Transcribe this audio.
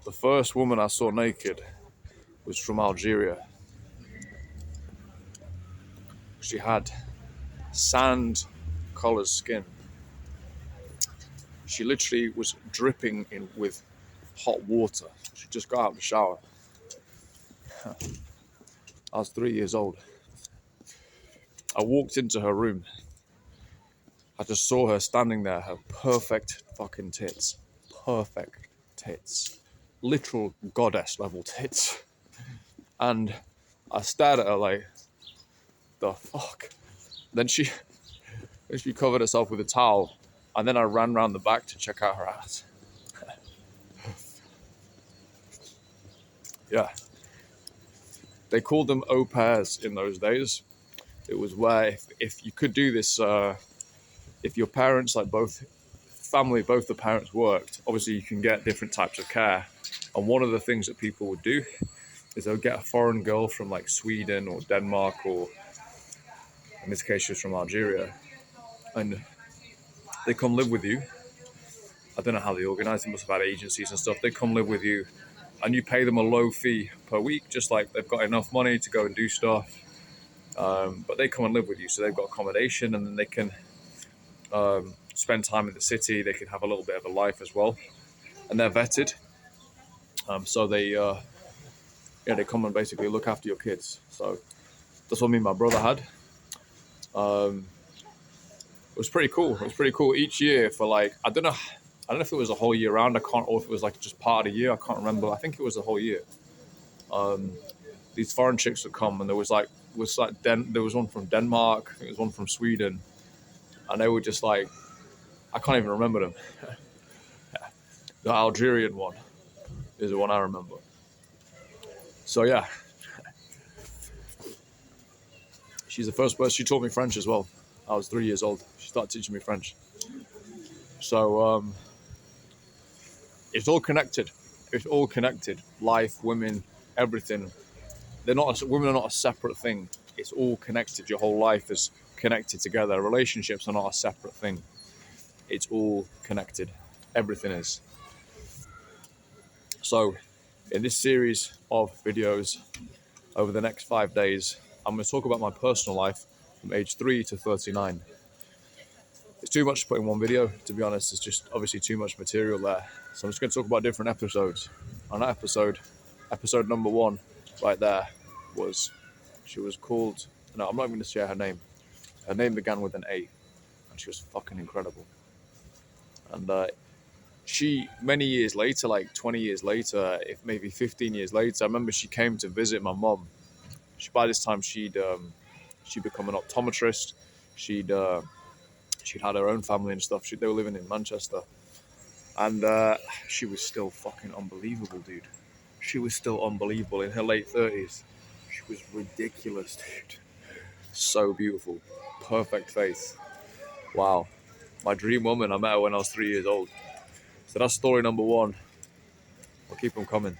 The first woman I saw naked was from Algeria. She had sand-colored skin. She literally was dripping in with hot water. She just got out of the shower. I was 3 years old. I walked into her room. I just saw her standing there, her perfect fucking tits. Perfect tits. Literal goddess level tits. And I stared at her like, the fuck? Then she covered herself with a towel, and then I ran round the back to check out her ass. Yeah. They called them au pairs in those days. It was where if you could do this, if your parents, like both the parents worked, obviously you can get different types of care. And one of the things that people would do is they'll get a foreign girl from like Sweden or Denmark, or in this case she was from Algeria, and they come live with you. I don't know how they organize it, must have had agencies and stuff. They come live with you and you pay them a low fee per week, just like they've got enough money to go and do stuff. But they come and live with you, so they've got accommodation, and then they can spend time in the city. They can have a little bit of a life as well, and they're vetted. So they come and basically look after your kids. So that's what me and my brother had. It was pretty cool. It was pretty cool. Each year for like, I don't know if it was a whole year round. Or if it was like just part of the year. I can't remember. I think it was the whole year. These foreign chicks would come, and there was one from Denmark. I think there was one from Sweden, and they were just like, I can't even remember them. The Algerian one is the one I remember. So yeah, she's the first person. She taught me French as well. I was 3 years old. She started teaching me French. So it's all connected. It's all connected. Life, women, everything. Women are not a separate thing. It's all connected. Your whole life is connected together. Relationships are not a separate thing. It's all connected. Everything is. So in this series of videos over the next 5 days, I'm going to talk about my personal life from age 3 to 39. It's too much to put in one video, to be honest. It's just obviously too much material there. So I'm just going to talk about different episodes. On that episode number 1, right there, she was called, no, I'm not even going to share her name. Her name began with an A, and she was fucking incredible. And she, many years later, like 20 years later, if maybe 15 years later, I remember she came to visit my mum. By this time, she'd become an optometrist. She'd had her own family and stuff. They were living in Manchester. And she was still fucking unbelievable, dude. She was still unbelievable in her late 30s. She was ridiculous, dude. So beautiful. Perfect face. Wow. My dream woman, I met her when I was 3 years old. So that's story number 1. I'll keep them coming.